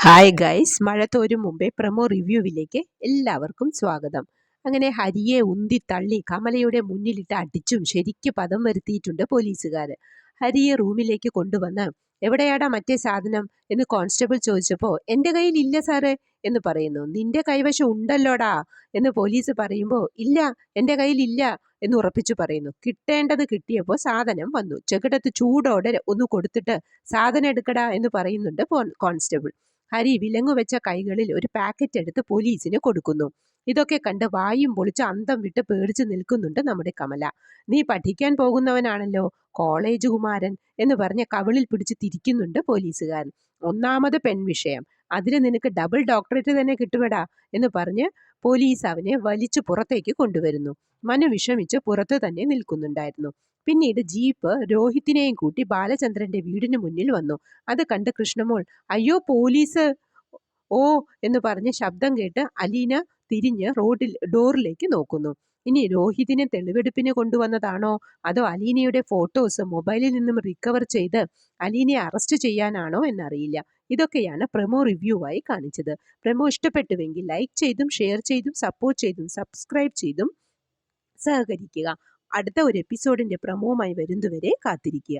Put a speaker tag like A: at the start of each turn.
A: Hi guys, മഴ തോരും മുമ്പേ promo റിവ്യൂവിലേക്ക് എല്ലാവർക്കും സ്വാഗതം. അങ്ങനെ ഹരിയെ ഉന്തി തള്ളി കമലയുടെ മുന്നിലിട്ട് അടിച്ചും ശരിക്ക് പദം വരുത്തിയിട്ടുണ്ട് പോലീസുകാർ. ഹരിയെ റൂമിലേക്ക് കൊണ്ടുവന്ന് എവിടെയാടാ മറ്റേ സാധനം എന്ന് കോൺസ്റ്റബിൾ ചോദിച്ചപ്പോൾ എൻ്റെ കയ്യിൽ ഇല്ല സാറേ എന്ന് പറയുന്നു. നിന്റെ കൈവശം ഉണ്ടല്ലോടാ എന്ന് പോലീസ് പറയുമ്പോൾ ഇല്ല, എൻ്റെ കയ്യിൽ ഇല്ല എന്ന് ഉറപ്പിച്ചു പറയുന്നു. കിട്ടേണ്ടത് കിട്ടിയപ്പോൾ സാധനം വന്നു. ചെകിടത്ത് ചൂടോടെ ഒന്ന് കൊടുത്തിട്ട് സാധനം എടുക്കടാ എന്ന് പറയുന്നുണ്ട് കോൺസ്റ്റബിൾ. ഹരി വിലങ്ങുവെച്ച കൈകളിൽ ഒരു പാക്കറ്റ് എടുത്ത് പോലീസിന് കൊടുക്കുന്നു. ഇതൊക്കെ കണ്ട് വായും പൊളിച്ച് അന്തം വിട്ട് പേടിച്ച് നിൽക്കുന്നുണ്ട് നമ്മുടെ കമല. നീ പഠിക്കാൻ പോകുന്നവനാണല്ലോ, കോളേജ് കുമാരൻ എന്ന് പറഞ്ഞ് കവിളിൽ പിടിച്ച് തിരിക്കുന്നുണ്ട് പോലീസുകാരൻ. ഒന്നാമത് പെൺവിഷയം, അതിന് നിനക്ക് ഡബിൾ ഡോക്ടറേറ്റ് തന്നെ കിട്ടുമെടാ എന്ന് പറഞ്ഞ് പോലീസ് അവനെ വലിച്ചു പുറത്തേക്ക് കൊണ്ടുവരുന്നു. മനു വിഷമിച്ച് പുറത്ത് തന്നെ നിൽക്കുന്നുണ്ടായിരുന്നു. പിന്നീട് ജീപ്പ് രോഹിത്തിനെയും കൂട്ടി ബാലചന്ദ്രന്റെ വീടിന് മുന്നിൽ വന്നു. അത് കണ്ട് കൃഷ്ണമോൾ അയ്യോ പോലീസ്, ഓ എന്ന് പറഞ്ഞ് ശബ്ദം കേട്ട് അലീന തിരിഞ്ഞ് ഡോറിലേക്ക് നോക്കുന്നു. ഇനി രോഹിതിനെ തെളിവെടുപ്പിന് കൊണ്ടുവന്നതാണോ അതോ അലീനയുടെ ഫോട്ടോസ് മൊബൈലിൽ നിന്നും റിക്കവർ ചെയ്ത് അലീനയെ അറസ്റ്റ് ചെയ്യാനാണോ എന്നറിയില്ല. ഇതൊക്കെയാണ് പ്രൊമോ റിവ്യൂ ആയി കാണിച്ചത്. പ്രൊമോ ഇഷ്ടപ്പെട്ടുവെങ്കിൽ ലൈക്ക് ചെയ്തും ഷെയർ ചെയ്തും സപ്പോർട്ട് ചെയ്തും സബ്സ്ക്രൈബ് ചെയ്തും സഹകരിക്കുക. അടുത്ത ഒരു എപ്പിസോഡിന്റെ പ്രൊമോവുമായി വരുന്നതുവരെ കാത്തിരിക്കുക.